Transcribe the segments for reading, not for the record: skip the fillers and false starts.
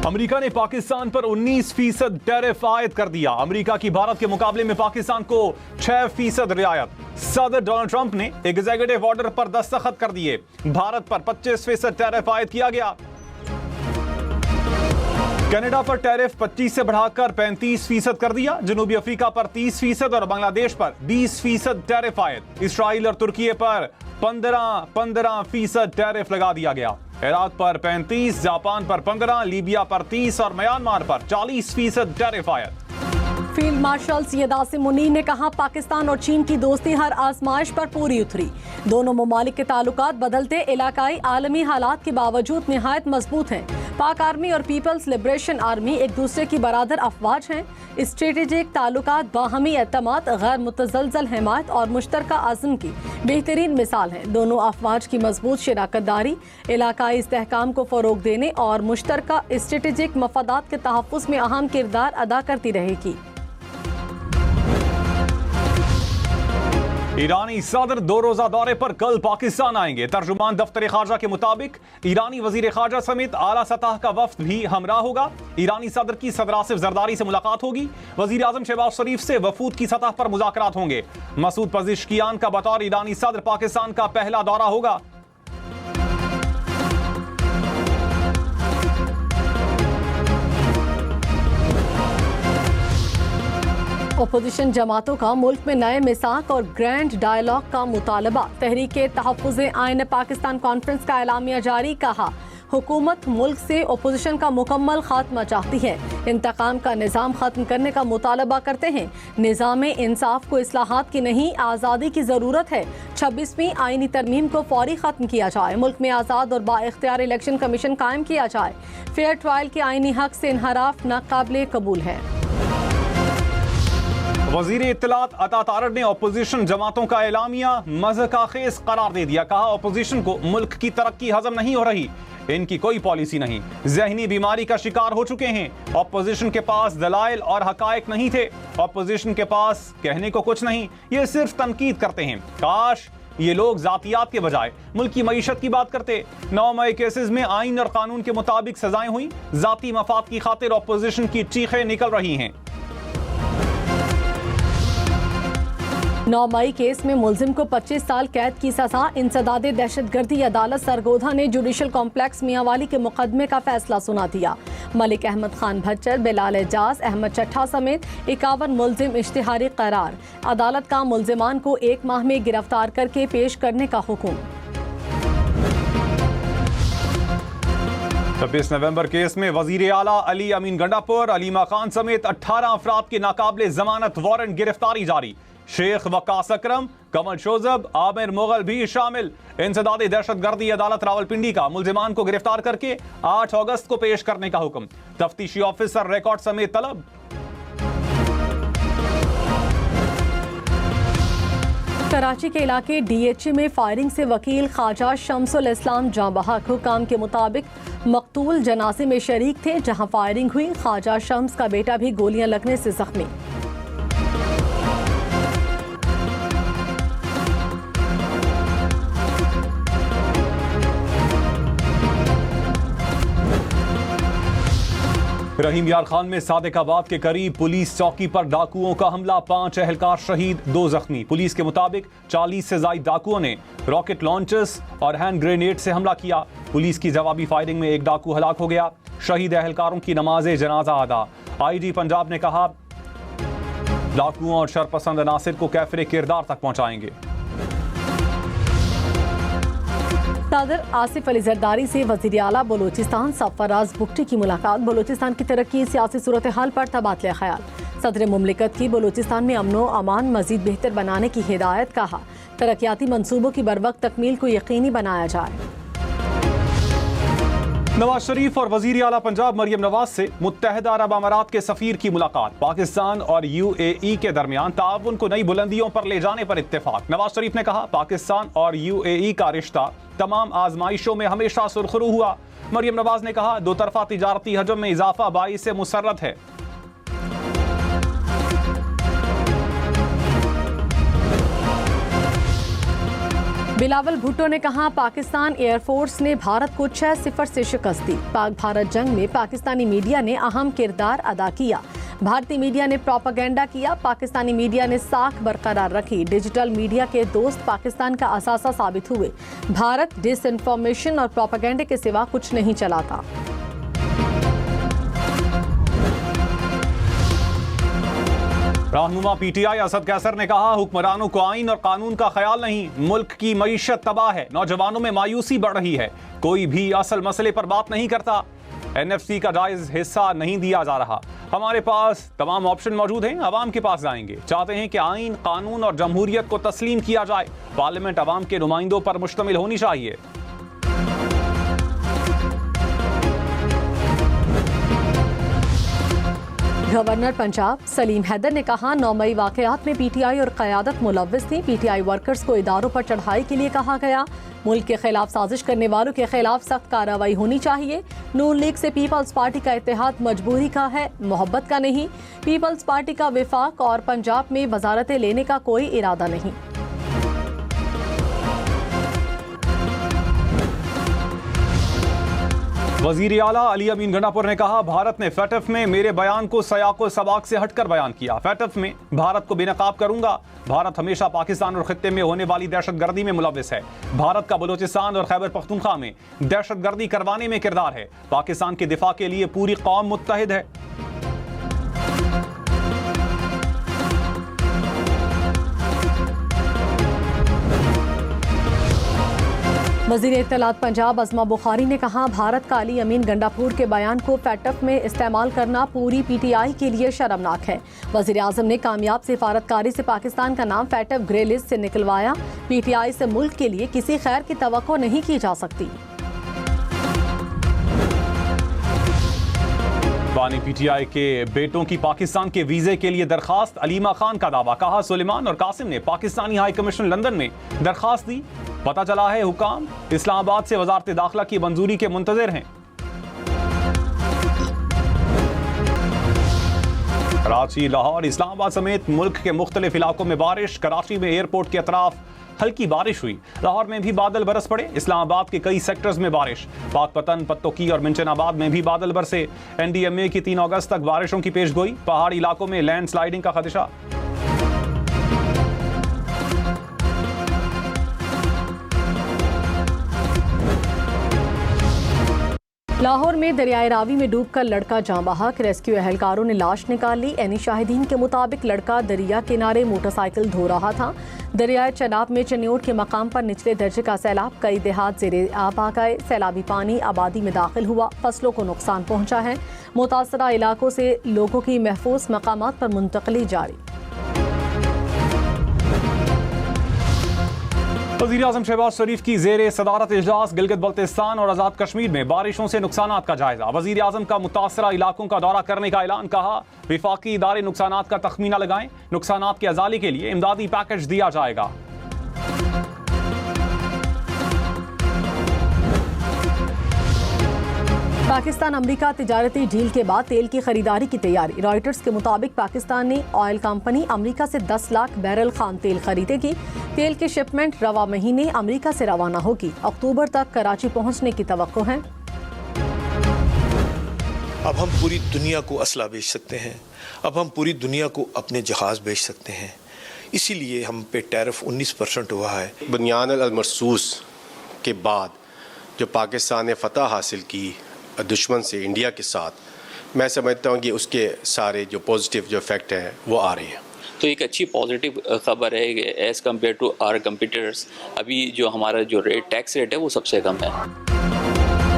America ने पाकिस्तान पर 19% tariff आयद कर दिया। अमेरिका की भारत के मुकाबले में पाकिस्तान को 6% रियायत। सदर डोनाल्ड ट्रंप ने एग्जीक्यूटिव ऑर्डर पर दस्तखत कर दिए। भारत पर 25% टैरिफ आयद किया गया। कनाडा पर टैरिफ 25 से बढ़ाकर 35% कर दिया। जनूबी अफ्रीका पर 30% और बांग्लादेश पर 20% टैरिफ आयद। इसराइल और तुर्की पर 15% टैरिफ लगा दिया गया। इराक पर 35, जापान पर 15, लीबिया पर 30 और म्यांमार पर 40% टैरिफ आयद। फील्ड मार्शल सैयद आसिम मुनीर ने कहा, पाकिस्तान और चीन की दोस्ती हर आजमाइश पर पूरी उतरी। दोनों ममालिक के ताल्लुकात बदलते इलाकाई आलमी हालात के बावजूद निहायत मजबूत हैं। पाक आर्मी और पीपल्स लिबरेशन आर्मी एक दूसरे की बरादर अफवाज हैं। स्ट्रेटेजिक ताल्लुकात बाहमी एतमाद, गैर मुतज़लज़ल हिमायत और मुश्तरका अज़्म की बेहतरीन मिसाल हैं। दोनों अफवाज की मजबूत शराकतदारी इलाकाई इस्तेहकाम को फ़रोग देने और मुश्तरका स्ट्रेटेजिक मफादात के तहफ़्फ़ुज़ में अहम किरदार अदा करती रहेगी। ईरानी सदर 2 रोजा दौरे पर कल पाकिस्तान आएंगे। तर्जुमान दफ्तर खारजा के मुताबिक ईरानी वजीर खारजा समेत आला सतह का वफ्द भी हमरा होगा। ईरानी सदर की सदर आसिफ जरदारी से मुलाकात होगी। वजीर आजम शहबाज शरीफ से वफूद की सतह पर मुज़ाकरात होंगे। मसूद पज़िश्कियान का बतौर ईरानी सदर पाकिस्तान का पहला दौरा होगा। अपोजिशन जमातों का मुल्क में नए मिसाक और ग्रैंड डायलॉग का मुतालबा। तहरीके तहफ़्फ़ुज़े आईन पाकिस्तान कॉन्फ्रेंस का एलामिया जारी। कहा, हुकूमत मुल्क से अपोजिशन का मुकम्मल खात्मा चाहती है। इंतकाम का निज़ाम ख़त्म करने का मुतालबा करते हैं। निज़ाम इंसाफ को इस्लाहात की नहीं, आज़ादी की ज़रूरत है। 26वीं आईनी तरमीम को फौरी ख़त्म किया जाए। मुल्क में आज़ाद और बाइख्तियार इलेक्शन कमीशन कायम किया जाए। फेयर ट्रायल के आईनी हक से इनहराफ नाकाबिले कबूल है। वजीर इत्तलात अता तारड़ ने अपोजिशन जमातों का एलामिया मज़हक़ाखेज़ करार दे दिया। कहा, अपोजिशन को मुल्क की तरक्की हजम नहीं हो रही। इनकी कोई पॉलिसी नहीं, जहनी बीमारी का शिकार हो चुके हैं। अपोजिशन के पास दलाइल और हकायक नहीं थे। अपोजिशन के पास कहने को कुछ नहीं, ये सिर्फ तनकीद करते हैं। काश ये लोग जातियात के बजाय मुल्क की मईशत की बात करते। 9 मई केसेस में आइन और कानून के मुताबिक सजाएं हुई। जाती मफाद की खातिर अपोजिशन की चीखें निकल रही हैं। 9 मई केस में मुलजिम को 25 साल कैद की सजा। इंसदादे दहशतगर्दी अदालत सरगोधा ने जुडिशल कॉम्प्लेक्स मियांवाली के मुकदमे का फैसला सुना दिया। मलिक अहमद खान भच्चर, बिलाल एजाज, अहमद चट्ठा समेत 51 मुलजिम इश्तिहारी करार। अदालत का मुलजिमान को 1 माह में गिरफ्तार करके पेश करने का हुक्म। 26 नवंबर केस में वजीर आला अली अमीन गंडापुर, अलीमा खान समेत 18 अफराद के नाकाबिले जमानत वारंट गिरफ्तारी जारी। शेख वकास अकरम, कमल शोजब, आमिर मुगल भी शामिल। इंसदादी दहशतगर्दी अदालत रावलपिंडी का मुलजिमान को गिरफ्तार करके 8 अगस्त को पेश करने का हुक्म। तफ्तीशी ऑफिसर रिकॉर्ड समेत तलब। कराची के इलाके DHA में फायरिंग से वकील ख्वाजा शम्सुल इस्लाम जाँ बहक। हुकाम के मुताबिक मकतूल जनाजे में शरीक थे जहां फायरिंग हुई। ख्वाजा शम्स का बेटा भी गोलियां लगने से जख्मी। रहीम यार खान में सादिकाबाद के करीब पुलिस चौकी पर डाकुओं का हमला। 5 एहलकार शहीद, 2 जख्मी। पुलिस के मुताबिक 40 से ज्यादा डाकुओं ने रॉकेट लॉन्चर्स और हैंड ग्रेनेड से हमला किया। पुलिस की जवाबी फायरिंग में 1 डाकू हलाक हो गया। शहीद एहलकारों की नमाज जनाजा अदा। IG पंजाब ने कहा, डाकुओं और शरपसंद अनासिर को कैफरे किरदार तक पहुंचाएंगे। सदर आसिफ अली जरदारी से वज़ीर आला बलूचिस्तान सरफराज बुगटी की मुलाकात। बलूचिस्तान की तरक्की, सियासी सूरत हाल पर तबादला ख्याल। सदर मुमलिकत की बलूचिस्तान में अमन व अमान मजीद बेहतर बनाने की हिदायत। कहा, तरक्याती मनसूबों की बरवक्त तकमील को यकीनी बनाया जाए। नवाज शरीफ और वजीर आला पंजाब मरियम नवाज से मुत्तहदा अरब अमारात के सफीर की मुलाकात। पाकिस्तान और UAE के दरमियान ताउन को नई बुलंदियों पर ले जाने पर इत्तेफाक। नवाज शरीफ ने कहा, पाकिस्तान और UAE का रिश्ता तमाम आजमाइशों में हमेशा सुरखरू हुआ। मरियम नवाज ने कहा, 2 तरफा तिजारती हजम में इजाफा बाइस मुसर्रत है। बिलावल भुट्टो ने कहा पाकिस्तान एयरफोर्स ने भारत को 6-0 से शिकस्त दी। पाक भारत जंग में पाकिस्तानी मीडिया ने अहम किरदार अदा किया। भारतीय मीडिया ने प्रोपेगेंडा किया, पाकिस्तानी मीडिया ने साख बरकरार रखी। डिजिटल मीडिया के दोस्त पाकिस्तान का असासा साबित हुए। भारत डिसइंफॉर्मेशन और प्रोपेगेंडे के सिवा कुछ नहीं चलाता। रहनुमा पीटीआई असद कैसर ने कहा हुक्मरानों को आइन और कानून का ख्याल नहीं, मुल्क की मईशत तबाह है, नौजवानों में मायूसी बढ़ रही है, कोई भी असल मसले पर बात नहीं करता, एनएफसी का जायज हिस्सा नहीं दिया जा रहा। हमारे पास तमाम ऑप्शन मौजूद हैं, अवाम के पास जाएंगे। चाहते हैं कि आइन, कानून और जमहूरियत को तस्लीम किया जाए। पार्लियामेंट अवाम के नुमाइंदों पर मुश्तमिल होनी चाहिए। गवर्नर पंजाब सलीम हैदर ने कहा 9 मई वाकयात में पीटीआई और क़यादत मुलव्विस थी। पीटीआई वर्कर्स को इदारों पर चढ़ाई के लिए कहा गया। मुल्क के खिलाफ साजिश करने वालों के खिलाफ सख्त कार्रवाई होनी चाहिए। नून लीग से पीपल्स पार्टी का इत्तेहाद मजबूरी का है, मोहब्बत का नहीं। पीपल्स पार्टी का विफाक और पंजाब में वजारतें लेने का कोई इरादा नहीं। वजीर आला अली अमीन गंडापुर ने कहा भारत ने फैटफ में मेरे बयान को सयाको सबाक से हटकर बयान किया। फैटफ में भारत को बेनकाब करूंगा। भारत हमेशा पाकिस्तान और खित्ते में होने वाली दहशतगर्दी में मुलव्विस है। भारत का बलूचिस्तान और खैबर पख्तूनख्वा में दहशतगर्दी करवाने में किरदार है। पाकिस्तान के दिफा के लिए पूरी कौम मुत्तहिद है। वज़ीर इत्तलात पंजाब अज़मा बुखारी ने कहा भारत का अली अमीन गंडापुर के बयान को फैटफ में इस्तेमाल करना पूरी पीटीआई के लिए शर्मनाक है। वज़ीर आज़म ने कामयाब सिफारतकारी से पाकिस्तान का नाम फैटफ ग्रे लिस्ट से निकलवाया। पीटीआई से मुल्क के लिए किसी खैर की तवक्को नहीं की जा सकती। बानी पीटीआई के बेटों की पाकिस्तान के वीजे के लिए दरखास्त, अलीमा खान का दावा। कहा सुलेमान और कासिम ने पाकिस्तानी हाई कमीशन लंदन में दरखास्त दी। पता चला है हुकाम इस्लामाबाद से वजारत दाखिला की मंजूरी के मुंतजिर हैं। कराची, लाहौर, इस्लामाबाद समेत मुल्क के मुख्तलिफ इलाकों में बारिश। कराची में एयरपोर्ट के अतराफ हल्की बारिश हुई। लाहौर में भी बादल बरस पड़े। इस्लामाबाद के कई सेक्टर्स में बारिश। पाकपतन, पत्तोकी और मिंचनाबाद में भी बादल बरसे। एनडीएमए की 3 अगस्त तक बारिशों की पेशगोई। पहाड़ी इलाकों में लैंड स्लाइडिंग का खदशा। लाहौर में दरियाए रावी में डूबकर लड़का जाँ बहक। रेस्क्यू एहलकारों ने लाश निकाल ली। एनी शाहिदीन के मुताबिक लड़का दरिया किनारे मोटरसाइकिल धो रहा था। दरियाए चनाब में चन्योट के मकाम पर निचले दर्जे का सैलाब, कई देहात ज़ेरे आब आ गए। सैलाबी पानी आबादी में दाखिल हुआ, फसलों को नुकसान पहुंचा है। मुतासरा इलाकों से लोगों की महफूज मकामात पर मुंतकली जारी। वज़ीर आज़म शहबाज शरीफ की ज़ेरे सदारत इजलास गिलगित बल्तिस्तान और आज़ाद कश्मीर में बारिशों से नुकसानात का जायजा। वज़ीर आज़म का मुतासरा इलाकों का दौरा करने का ऐलान। कहा विफाकी इदारे नुकसानात का तखमीना लगाएं, नुकसानात के अजाले के लिए इमदादी पैकेज दिया जाएगा। पाकिस्तान अमेरिका तिजारती डील के बाद तेल की खरीदारी की तैयारी। रॉयटर्स के मुताबिक पाकिस्तानी ऑयल कंपनी अमेरिका से 10 लाख बैरल खाम तेल खरीदेगी। तेल की शिपमेंट रवा महीने अमेरिका से रवाना होगी। अक्टूबर तक कराची पहुंचने की तवक्को है। अब हम पूरी दुनिया को असला बेच सकते हैं। अब हम पूरी दुनिया को अपने जहाज़ बेच सकते हैं। इसीलिए हम पे टैरिफ 19% हुआ है। बुनियान अल-मरसूस के बाद जो पाकिस्तान ने फतह हासिल की दुश्मन से इंडिया के साथ, मैं समझता हूँ कि उसके सारे जो पॉजिटिव जो इफेक्ट हैं वो आ रहे हैं। तो एक अच्छी पॉजिटिव खबर है कि एज़ कम्पेयर टू आवर कंपीटिटर्स अभी जो हमारा जो टैक्स रेट है वो सबसे कम है।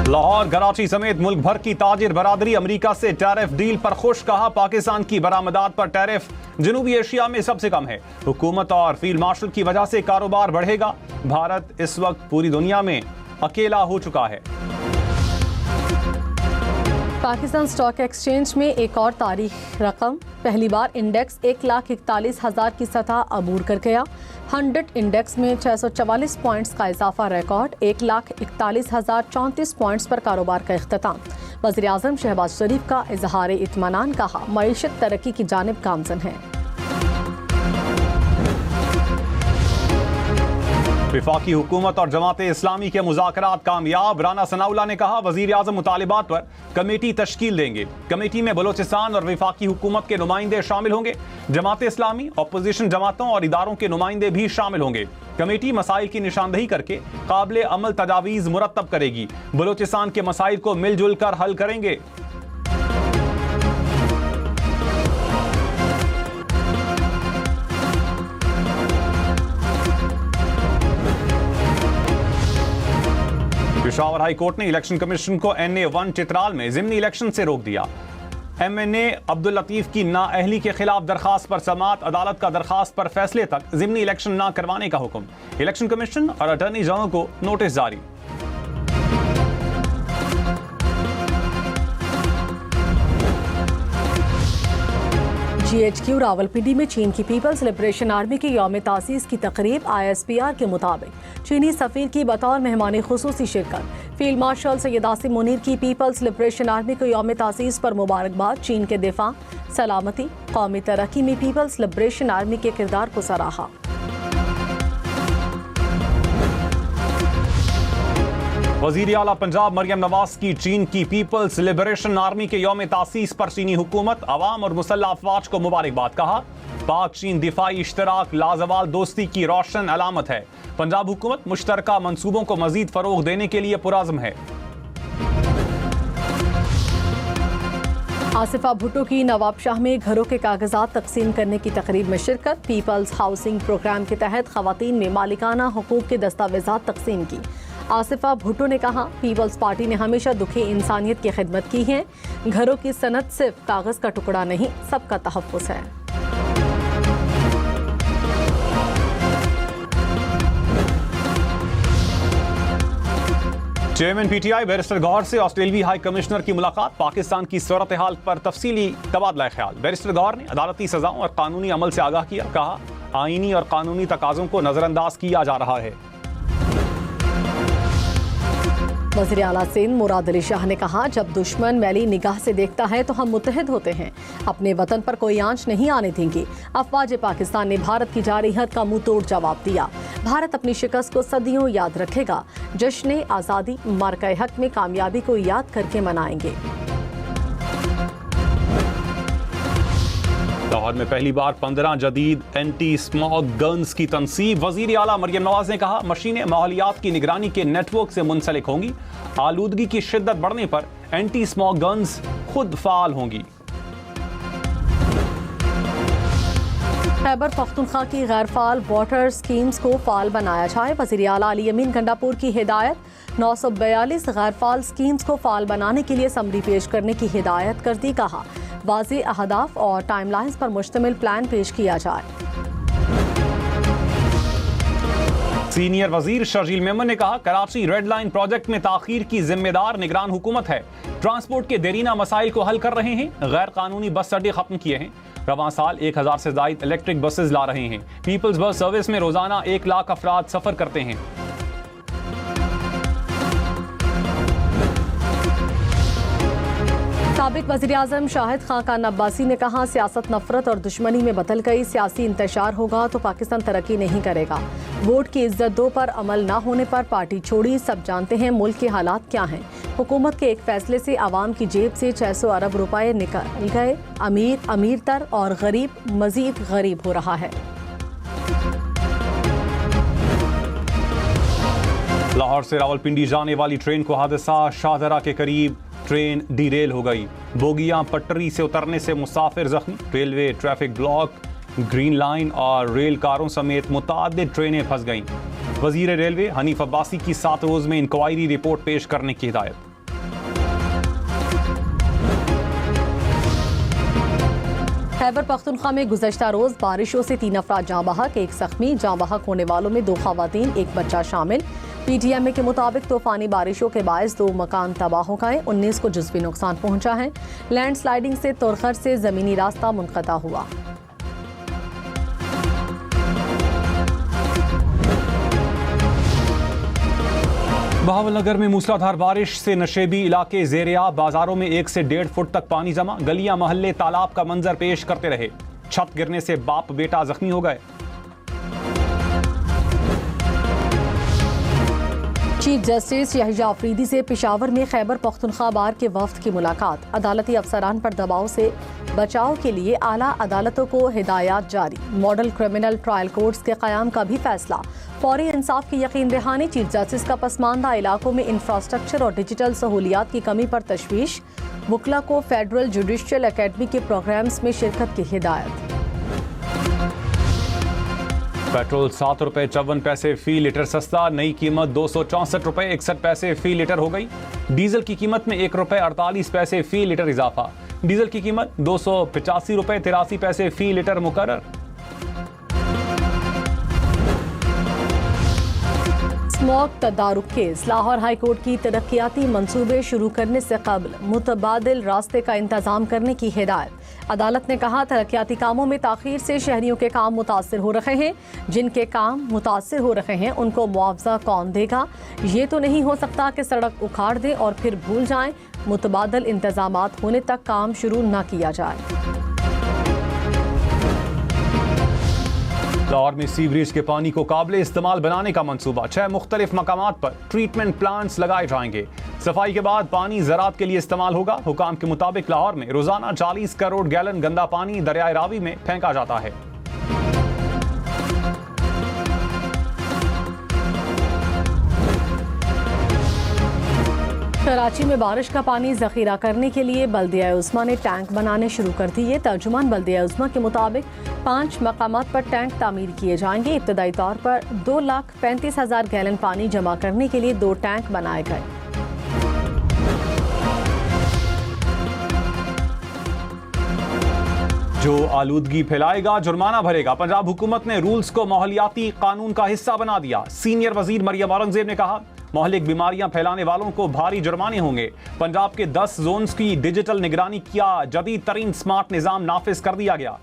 लाहौर, कराची समेत मुल्क भर की ताजिर बरादरी अमेरिका से टैरिफ डील पर खुश। कहा पाकिस्तान की बरामदात पर टैरिफ जनूबी एशिया में सबसे कम है। हुकूमत और फील्ड मार्शल की वजह से कारोबार बढ़ेगा। भारत इस वक्त पूरी दुनिया में अकेला हो चुका है। पाकिस्तान स्टॉक एक्सचेंज में एक और तारीख रकम। पहली बार इंडेक्स 1,41,000 की सतह अबूर कर गया। 100 इंडेक्स में 644 पॉइंट्स का इजाफा रिकॉर्ड। 1,41,034 पॉइंट्स पर कारोबार का इख्तिताम। वज़ीर आज़म शहबाज शरीफ का इजहार इत्मीनान। कहा मईशत तरक्की की जानिब गामज़न है। वफाकी हुकूमत और जमात इस्लामी के मुज़ाकरात कामयाब। राना सनाउल्लाह ने कहा वज़ीर आज़म मुतालिबात पर कमेटी तश्कील देंगे। कमेटी में बलोचिस्तान और वफाकी हुकूमत के नुमाइंदे शामिल होंगे। जमात इस्लामी, अपोजिशन जमातों और इदारों के नुमाइंदे भी शामिल होंगे। कमेटी मसाइल की निशानदही करके काबिल अमल तजावीज़ मुरतब करेगी। बलोचिस्तान के मसाइल को मिलजुल कर हल करेंगे। पेशावर हाई कोर्ट ने इलेक्शन कमीशन को NA1 चित्राल में ज़िमनी इलेक्शन से रोक दिया। MNA अब्दुल लतीफ की नाअहली के खिलाफ दरखास्त पर समाअत। अदालत का दरखास्त पर फैसले तक ज़िमनी इलेक्शन ना करवाने का हुक्म। इलेक्शन कमीशन और अटॉर्नी जनरल को नोटिस जारी। GHQ रावलपिंडी में चीन की पीपल्स लिबरेशन आर्मी के यौम तासीस की तकरीब। ISPR के मुताबिक चीनी सफीर की बतौर मेहमान खुसूसी शिरकत। फील्ड मार्शल सैयद आसिम मुनीर की पीपल्स लिबरेशन आर्मी को यौम तासीस पर मुबारकबाद। चीन के दिफा, सलामती, कौमी तरक्की में पीपल्स लिबरेशन आर्मी के किरदार को सराहा। वज़ीर आला पंजाब मरियम नवाज की चीन की पीपल्स लिबरेशन आर्मी के यौम तासीस पर चीनी हुकूमत, अवाम और मुसल्लह अफवाज को मुबारकबाद। कहा पाक चीन दिफाई इश्तराक लाजवाल दोस्ती की रोशन अलामत है। पंजाब हुकूमत मुश्तरका मंसूबों को मजीद फरोग देने के लिए पुरअज़्म है। आसिफा भुट्टो की नवाबशाह में घरों के कागजात तकसीम करने की तकरीब में शिरकत। पीपल्स हाउसिंग प्रोग्राम के तहत खवातीन में मालिकाना हुकूक के दस्तावेजात तकसीम की। आसिफा भुट्टो ने कहा पीपल्स पार्टी ने हमेशा दुखी इंसानियत की खिदमत की है। घरों की सनत सिर्फ कागज का टुकड़ा नहीं, सबका तहफ्फुज़ है। चेयरमैन PTI बैरिस्टर गौहर से ऑस्ट्रेलियाई हाई कमिश्नर की मुलाकात। पाकिस्तान की सूरत हाल पर तफसीली तबादला ख्याल। बैरिस्टर गौहर ने अदालती सजाओं और कानूनी अमल से आगाह किया। कहा आईनी और कानूनी तकाज़ों को नजरअंदाज किया जा रहा है। वज़ीर आला सिंध मुराद अली शाह ने कहा जब दुश्मन मैली निगाह से देखता है तो हम मुत्तहिद होते हैं। अपने वतन पर कोई आंच नहीं आने देंगे। अफवाज पाकिस्तान ने भारत की जारी हद का मुंह तोड़ जवाब दिया। भारत अपनी शिकस्त को सदियों याद रखेगा। जश्न आज़ादी मार्का हक में कामयाबी को याद करके मनाएंगे। लाहौर में पहली बार 15 जदीद एंटी स्मॉग गन्स की तनसीब। वज़ीर आला मरियम नवाज ने कहा मशीनें माहौलियात की निगरानी के नेटवर्क से मुंसलिक होंगी। आलूदगी की शिद्दत बढ़ने पर एंटी स्मॉग गन्स खुद फाल होंगी। खैबर पख्तूनख्वा की गैर फाल वाटर स्कीम्स को फाल बनाया जाए। वज़ीर आला अली अमीन गंडापुर की हिदायत। 942 गैर फाल स्कीम्स को फाल बनाने के लिए समरी पेश करने की हिदायत कर दी। कहा वाज़ेह अहदाफ और टाइमलाइंस पर मुश्तमिल प्लान पेश किया जाए। सीनियर वजीर शर्जील मेमन ने कहा कराची रेड लाइन प्रोजेक्ट में ताखीर की जिम्मेदार निगरान हुकूमत है। ट्रांसपोर्ट के देरीना मसाइल को हल कर रहे हैं। गैर कानूनी बस अड्डे खत्म किए हैं। रवां साल 1000 से ज़ायद इलेक्ट्रिक बसेस ला रहे हैं। पीपल्स बस सर्विस में रोजाना 1 लाख अफराद सफर करते हैं। साबिक वज़ीर आज़म शाहिद खाकान अब्बासी ने कहा सियासत नफरत और दुश्मनी में बदल गई। सियासी इंतशार होगा तो पाकिस्तान तरक्की नहीं करेगा। वोट की इज्जत दो पर अमल ना होने पर पार्टी छोड़ी। सब जानते हैं मुल्क के हालात क्या हैं। हुकूमत के एक फैसले से आवाम की जेब से 600 अरब रुपए निकल गए। अमीर अमीरतर और गरीब मजीद गरीब हो रहा है। लाहौर से रावलपिंडी जाने वाली ट्रेन को हादसा। शाहदरा के करीब ट्रेन डीरेल हो गई। बोगियां पटरी से उतरने से मुसाफिर जख्मी। Railway traffic block, green line और रेल कारों समेत मुतादिद ट्रेनें फंस गईं। वजीर रेलवे हनीफ अब्बासी की 7 रोज में इंक्वायरी रिपोर्ट पेश करने की हिदायत। खैबर पख्तूनख्वा में गुज़श्ता रोज बारिशों से 3 अफराद जाँ बहक, 1 जख्मी। जाँ बहक होने वालों में 2 खवातीन, 1 बच्चा शामिल। PTM के मुताबिक तूफानी बारिशों के बायस 2 मकान तबाह हो गए। 19 को जुज़वी नुकसान पहुंचा है। लैंडस्लाइडिंग से तुरखर से जमीनी रास्ता मुनक़ता हुआ। बहावलनगर में मूसलाधार बारिश से नशेबी इलाके ज़ेर-ए-आब। बाजारों में 1 से 1.5 फुट तक पानी जमा। गलियां महल्ले तालाब का मंजर पेश करते रहे। छत गिरने से बाप बेटा जख्मी हो गए। चीफ जस्टिस याहिया अफरीदी से पेशावर में खैबर पख्तूनख्वा बार के वफ्द की मुलाकात। अदालती अफसरान पर दबाव से बचाव के लिए आला अदालतों को हिदायत जारी। मॉडल क्रिमिनल ट्रायल कोर्ट्स के क़याम का भी फैसला। फौरी इंसाफ की यकीन दहानी। चीफ जस्टिस का पसमानदा इलाकों में इंफ्रास्ट्रक्चर और डिजिटल सहूलियात की कमी पर तशवीश। वकला को फेडरल जुडिशियल अकेडमी के प्रोग्राम्स में शिरकत की हिदायत। पेट्रोल 7 रुपए 54 पैसे फी लीटर सस्ता, नई कीमत 264 रुपए 61 पैसे फी लीटर हो गई। डीजल की कीमत में 1 रुपए 48 पैसे फी लीटर इजाफा। डीजल की कीमत 285 रुपए 83 पैसे फी लीटर मुकर्रर। स्मॉग तदारुक केस। लाहौर हाई कोर्ट की तरक्याती मंसूबे शुरू करने से कबल मुतबादिल रास्ते का इंतजाम करने की हिदायत। अदालत ने कहा तरक्याती कामों में ताखीर से शहरियों के काम मुतासर हो रहे हैं। जिनके काम मुतासर हो रहे हैं उनको मुआवजा कौन देगा? ये तो नहीं हो सकता कि सड़क उखाड़ दें और फिर भूल जाएं। मुतबादिल इंतजामात होने तक काम शुरू न किया जाए। लाहौर में सीवरेज के पानी को काबिले इस्तेमाल बनाने का मंसूबा। 6 मुख्तलिफ मकामात पर ट्रीटमेंट प्लांट्स लगाए जाएंगे। सफाई के बाद पानी ज़राअत के लिए इस्तेमाल होगा। हुकाम के मुताबिक लाहौर में रोजाना 40 करोड़ गैलन गंदा पानी दरियाए रावी में फेंका जाता है। कराची में बारिश का पानी जखीरा करने के लिए बल्दिया उस्मा ने टैंक बनाने शुरू कर दिए। तर्जुमान बल्दिया उस्मा के मुताबिक 5 मकामात पर टैंक तामीर किए जाएंगे। इब्तदाई तौर पर 2,35,000 गैलन पानी जमा करने के लिए 2 टैंक बनाए गए। जो आलूदगी फैलाएगा जुर्माना भरेगा। पंजाब हुकूमत ने रूल्स को माहौलियाती कानून का हिस्सा बना दिया। सीनियर वजीर मरियम औरंगजेब ने कहा मोहल्लिक बीमारियां फैलाने वालों को भारी जुर्माने होंगे। पंजाब के 10 जोन्स की डिजिटल निगरानी किया जदीद तरीन स्मार्ट निजाम नाफिज कर दिया गया।